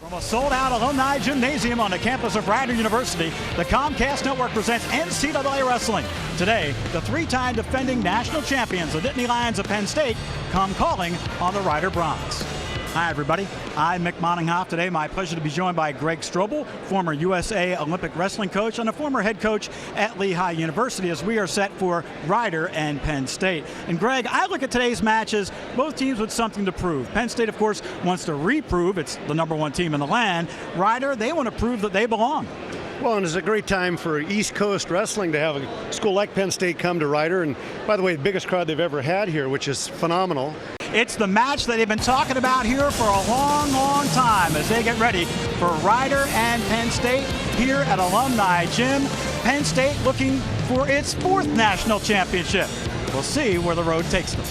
From a sold-out alumni gymnasium on the campus of Rider University, the Comcast Network presents NCAA Wrestling. Today, the three-time defending national champions, the Nittany Lions of Penn State, come calling on the Rider Broncs. Hi, everybody. I'm Mick Moninghoff. Today, my pleasure to be joined by Greg Strobel, former USA Olympic wrestling coach and a former head coach at Lehigh University, as we are set for Rider and Penn State. And Greg, I look at today's matches, both teams with something to prove. Penn State, of course, wants to reprove it's the #1 team in the land. Rider, they want to prove that they belong. Well, and it's a great time for East Coast wrestling to have a school like Penn State come to Rider. And by the way, the biggest crowd they've ever had here, which is phenomenal. It's the match that they've been talking about here for a long, long time as they get ready for Rider and Penn State here at Alumni Gym. Penn State looking for its 4th national championship. We'll see where the road takes them.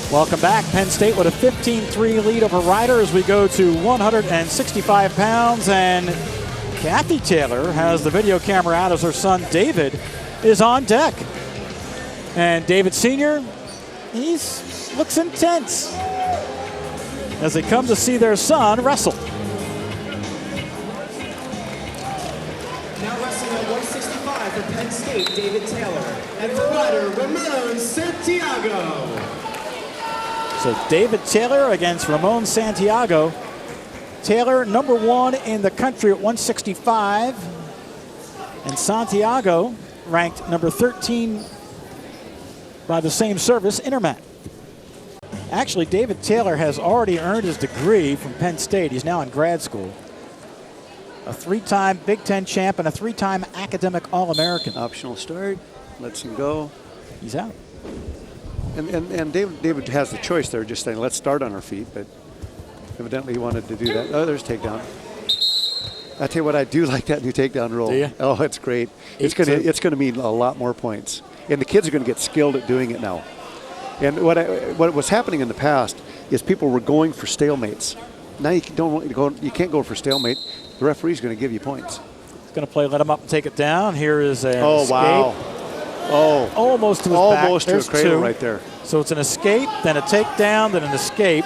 Welcome back. Penn State with a 15-3 lead over Rider as we go to 165 pounds, and Kathy Taylor has the video camera out as her son David is on deck. And David Sr., he looks intense as they come to see their son wrestle. Now wrestling at 165 for Penn State, David Taylor. And for Rider, Ramon Santiago. So David Taylor against Ramon Santiago. Taylor, #1 in the country at 165. And Santiago ranked number 13 by the same service, Intermat. Actually, David Taylor has already earned his degree from Penn State. He's now in grad school. A 3-time Big Ten champ and a 3-time academic All-American. Optional start, lets him go. He's out. And David has the choice there, just saying, let's start on our feet, but evidently he wanted to do that. Oh, there's takedown. I tell you what, I do like that new takedown roll. Do you? Oh, it's great. It's gonna mean a lot more points, and the kids are gonna get skilled at doing it now. And what was happening in the past is people were going for stalemates. Now you can't go for stalemate. The referee's going to give you points. He's going to play let him up and take it down. Here is an escape. Wow. Oh, almost to his back. Almost to his cradle right there. So it's an escape, then a takedown, then an escape.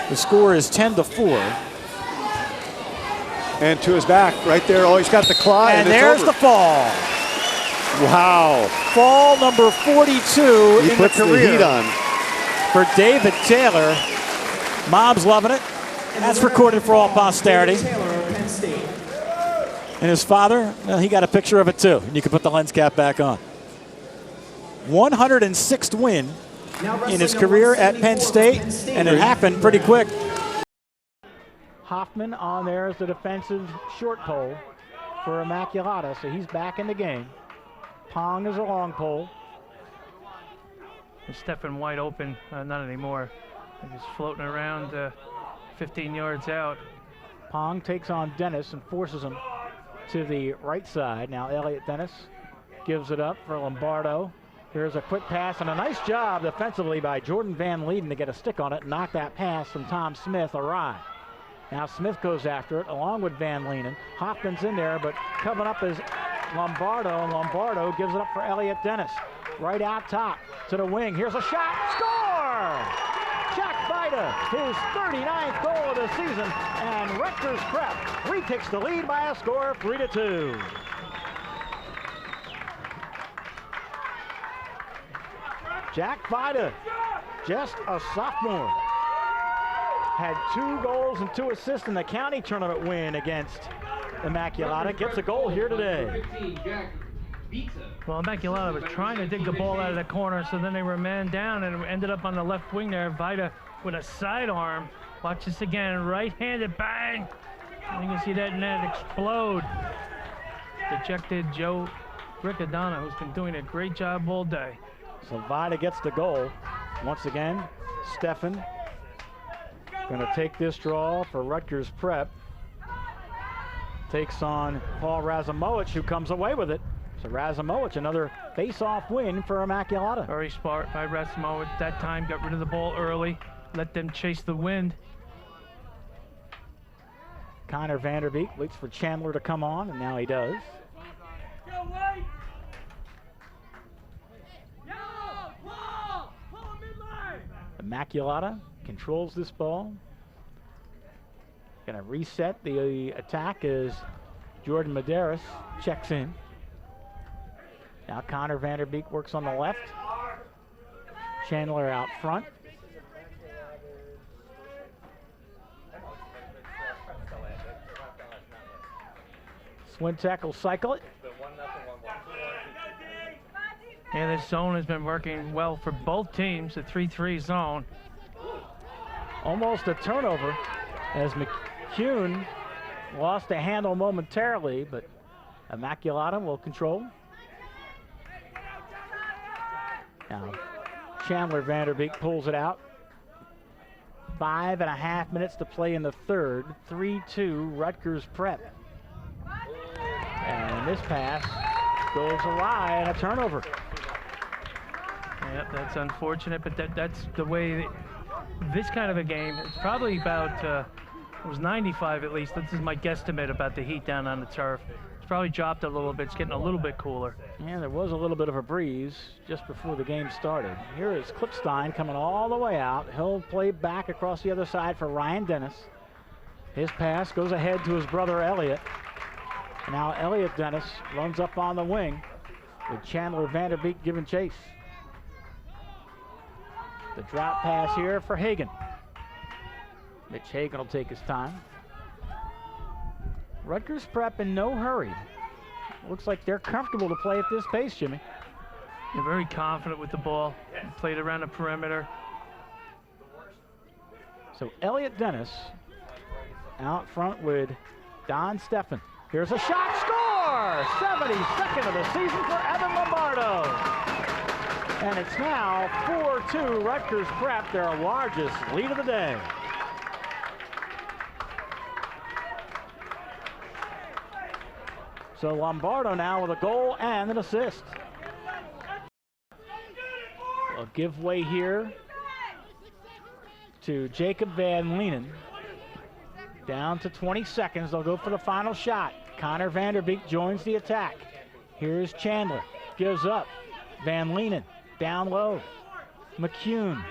The score is 10-4. And to his back right there. Oh, he's got the claw. And there's the fall. Wow. Fall number 42 he in puts the career the heat on for David Taylor. Mom's loving it. That's recorded for all posterity. And his father, well, he got a picture of it too. And you can put the lens cap back on. 106th win in his career at Penn State, and it happened pretty quick. Hoffman on there as the defensive short pole for Immaculata, so he's back in the game. Pong is a long pole. Stephen wide open, not anymore. He's floating around 15 yards out. Pong takes on Dennis and forces him to the right side. Now Elliot Dennis gives it up for Lombardo. Here's a quick pass and a nice job defensively by Jordan Van Leeden to get a stick on it and knock that pass from Tom Smith awry. Now Smith goes after it along with Van Leenen. Hoffman's in there, but coming up is Lombardo, and Lombardo gives it up for Elliot Dennis. Right out top to the wing. Here's a shot. Score! Jack Vida, his 39th goal of the season, and Rutgers Prep retakes the lead by a score of 3-2. Jack Vida, just a sophomore, had 2 goals and 2 assists in the county tournament win against Immaculata. Gets a goal here today. Well, Immaculata was trying to dig the ball out of the corner, so then they were man down and ended up on the left wing there. Vida with a sidearm. Watch this again, right-handed bang. And you can see that net explode. Dejected Joe Riccadonna, who's been doing a great job all day. So Vida gets the goal. Once again, Stephen going to take this draw for Rutgers Prep. Takes on Paul Razumowicz, who comes away with it. So Razumowicz, another face-off win for Immaculata. Very smart by Razumowicz. That time got rid of the ball early, let them chase the wind. Connor Vanderbeek waits for Chandler to come on, and now he does. Immaculata controls this ball. Going to reset the attack as Jordan Medeiros checks in. Now Connor Vanderbeek works on the left. Chandler out front. Swintek will cycle it. And this zone has been working well for both teams, the 3-3 zone. Almost a turnover as McCune lost a handle momentarily, but Immaculata will control. Now Chandler Vanderbeek pulls it out. 5.5 minutes to play in the third. 3-2 Rutgers Prep. And this pass goes awry and a turnover. Yep, that's unfortunate, but that's the way this kind of a game. It's probably about, it was 95 at least. This is my guesstimate about the heat down on the turf. It's probably dropped a little bit. It's getting a little bit cooler. Yeah, there was a little bit of a breeze just before the game started. Here is Klipstein coming all the way out. He'll play back across the other side for Ryan Dennis. His pass goes ahead to his brother Elliott. Now Elliott Dennis runs up on the wing with Chandler Vanderbeek giving chase. The drop pass here for Hagan. Mitch Hagan will take his time. Rutgers Prep in no hurry. Looks like they're comfortable to play at this pace, Jimmy. They're very confident with the ball. Played around the perimeter. So Elliott Dennis out front with Don Steffen. Here's a shot, score! 72nd of the season for Evan Lombardo. And it's now 4-2 Rutgers Prep, their largest lead of the day. So Lombardo now with a goal and an assist. A giveaway here to Jacob Van Leenen. Down to 20 seconds. They'll go for the final shot. Connor Vanderbeek joins the attack. Here's Chandler. Gives up. Van Leenen down low. McCune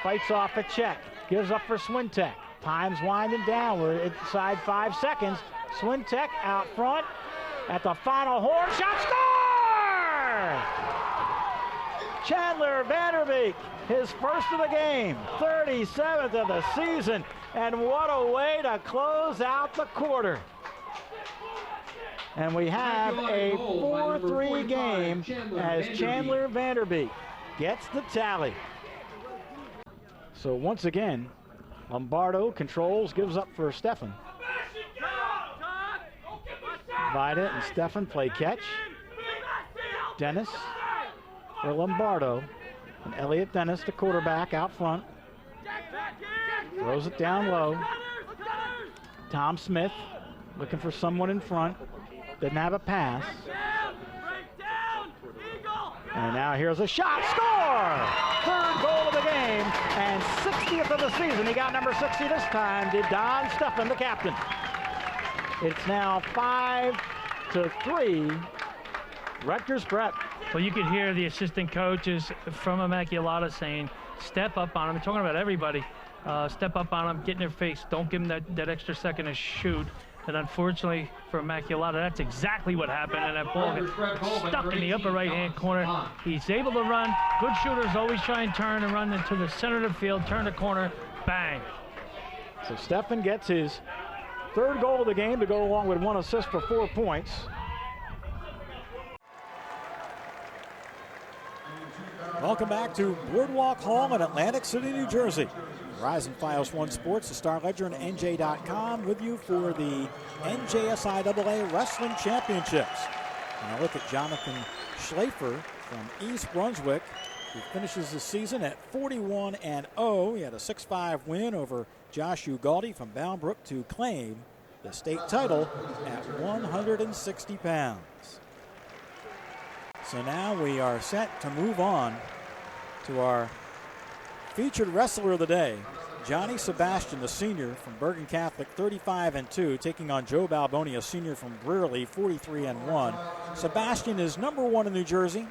fights off a check. Gives up for Swintek. Time's winding down. We're inside 5 seconds. Swintek out front at the final horn. Shot, score! Chandler Vanderbeek, his first of the game, 37th of the season. And what a way to close out the quarter. And we have a 4-3 game as Chandler Vanderbeek gets the tally. So once again, Lombardo controls, gives up for Steffen. Vida and Steffen play catch. Dennis for Lombardo. And Elliott Dennis, the quarterback, out front. Throws it down low. Tom Smith looking for someone in front. Didn't have a pass. And now here's a shot. Score! Third goal of the game and 60th of the season. He got number 60 this time. Did Don Steffen, the captain. It's now 5-3. Rutgers Prep. Well, you could hear the assistant coaches from Immaculata saying, step up on him. They're talking about everybody. Step up on him, get in their face. Don't give him that extra second to shoot. And unfortunately for Immaculata, that's exactly what happened. And that ball gets stuck in the upper right-hand corner. He's able to run. Good shooters always try and turn and run into the center of the field, turn the corner, bang. So Steffen gets his third goal of the game to go along with one assist for 4 points. Welcome back to Boardwalk Hall in Atlantic City, New Jersey. Verizon Files One Sports, the Star Ledger, and NJ.com with you for the NJSIAA Wrestling Championships. And a look at Jonathan Schlafer from East Brunswick, who finishes the season at 41-0. He had a 6-5 win over Josh Ugaldi from Boundbrook to claim the state title at 160 pounds. So now we are set to move on to our featured wrestler of the day, Johnny Sebastian, the senior from Bergen Catholic, 35-2, taking on Joe Balboni, a senior from Brearley, 43-1. Sebastian is number 1 in New Jersey,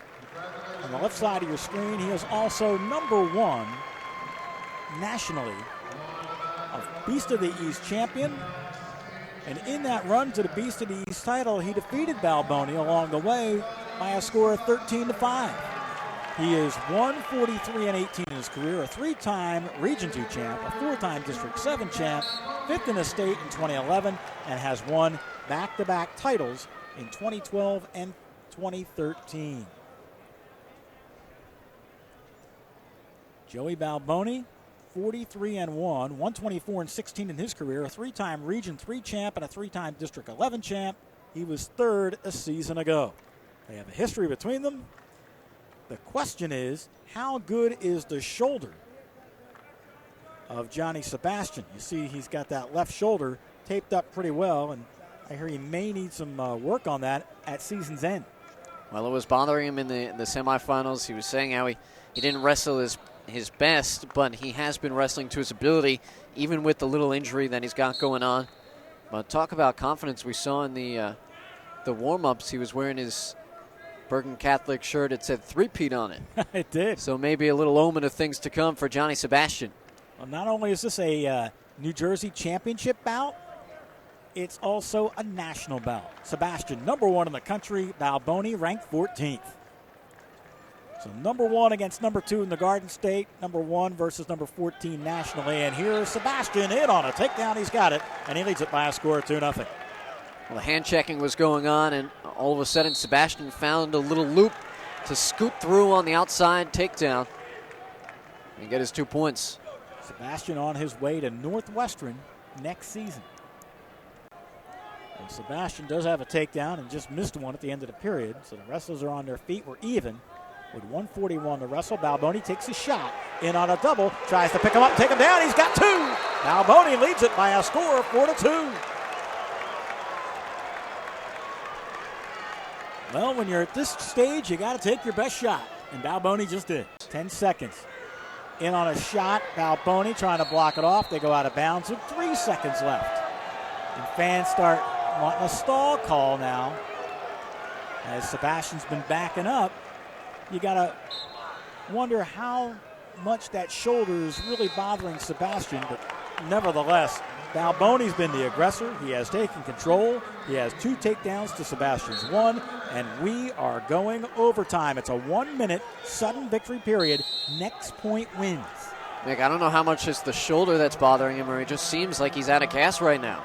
on the left side of your screen. He is also #1 nationally of Beast of the East champion. And in that run to the Beast of the East title, he defeated Balboni along the way by a score of 13-5. He is 143-18 in his career, a 3-time Region 2 champ, a 4-time District 7 champ, 5th in the state in 2011, and has won back-to-back titles in 2012 and 2013. Joey Balboni, 43-1, 124-16 in his career, a 3-time Region 3 champ and a 3-time District 11 champ. He was 3rd a season ago. They have a history between them. The question is, how good is the shoulder of Johnny Sebastian? You see he's got that left shoulder taped up pretty well, and I hear he may need some work on that at season's end. Well, it was bothering him in the semifinals. He was saying how he didn't wrestle his best, but he has been wrestling to his ability, even with the little injury that he's got going on. But talk about confidence. We saw in the warm-ups, he was wearing his Bergen Catholic shirt. It said three-peat on it. It did. So maybe a little omen of things to come for Johnny Sebastian. Well, not only is this a New Jersey championship bout, it's also a national bout. Sebastian, #1 in the country. Balboni ranked 14th. So #1 against #2 in the Garden State. #1 versus #14 nationally. And here's Sebastian in on a takedown. He's got it, and he leads it by a score of 2-0. Well, the hand checking was going on, and all of a sudden Sebastian found a little loop to scoot through on the outside takedown and get his 2 points. Sebastian on his way to Northwestern next season. And Sebastian does have a takedown and just missed one at the end of the period. So the wrestlers are on their feet. We're even with 141 to wrestle. Balboni takes a shot in on a double, tries to pick him up, take him down. He's got 2. Balboni leads it by a score of 4-2. Well, when you're at this stage, you got to take your best shot, and Balboni just did. 10 seconds. In on a shot, Balboni trying to block it off. They go out of bounds with 3 seconds left. And fans start wanting a stall call now. As Sebastian's been backing up, you got to wonder how much that shoulder is really bothering Sebastian, but nevertheless, Balboni's been the aggressor. He has taken control. He has 2 takedowns to Sebastian's 1, and we are going overtime. It's a 1-minute sudden victory period. Next point wins. Mick, I don't know how much it's the shoulder that's bothering him, or it just seems like he's out of gas right now.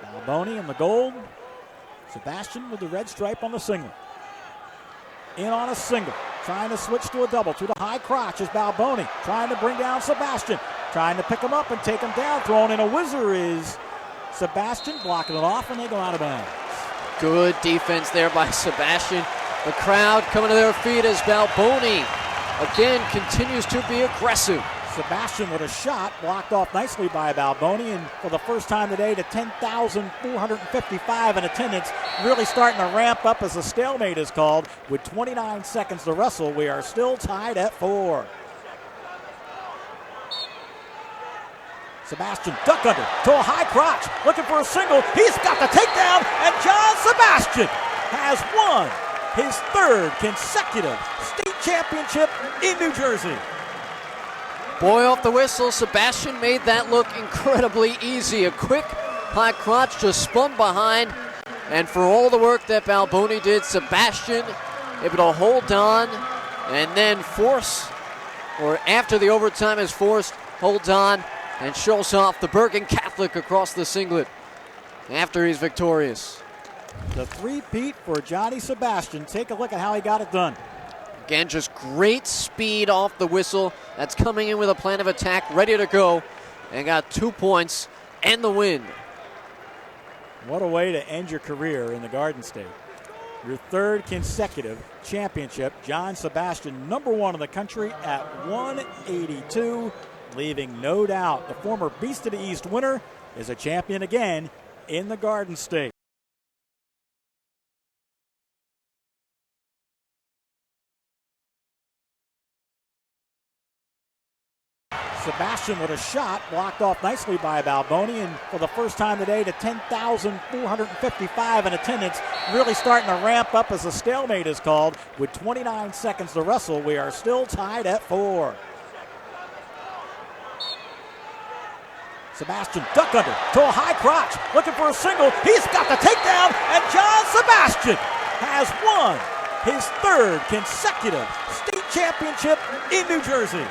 Balboni in the gold. Sebastian with the red stripe on the single. In on a single. Trying to switch to a double. To the high crotch is Balboni. Trying to bring down Sebastian. Trying to pick him up and take him down. Throwing in a whizzer is Sebastian. Blocking it off, and they go out of bounds. Good defense there by Sebastian. The crowd coming to their feet as Balboni again continues to be aggressive. Sebastian with a shot blocked off nicely by Balboni, and for the first time today to 10,455 in attendance, really starting to ramp up as a stalemate is called. With 29 seconds to wrestle, we are still tied at 4. Sebastian duck under to a high crotch, looking for a single. He's got the takedown, and John Sebastian has won his 3rd consecutive state championship in New Jersey. Boy off the whistle, Sebastian made that look incredibly easy. A quick high crotch, just spun behind. And for all the work that Balboni did, Sebastian able to hold on and then force, or after the overtime is forced, holds on and shows off the Bergen Catholic across the singlet after he's victorious. The 3-peat for Johnny Sebastian. Take a look at how he got it done. Again, just great speed off the whistle. That's coming in with a plan of attack, ready to go, and got 2 points and the win. What a way to end your career in the Garden State. Your 3rd consecutive championship. John Sebastian, #1 in the country at 182, leaving no doubt the former Beast of the East winner is a champion again in the Garden State. Sebastian with a shot blocked off nicely by Balboni, and for the first time today to 10,455 in attendance, really starting to ramp up as a stalemate is called. With 29 seconds to wrestle, we are still tied at 4. Sebastian duck under to a high crotch, looking for a single. He's got the takedown, and John Sebastian has won his 3rd consecutive state championship in New Jersey.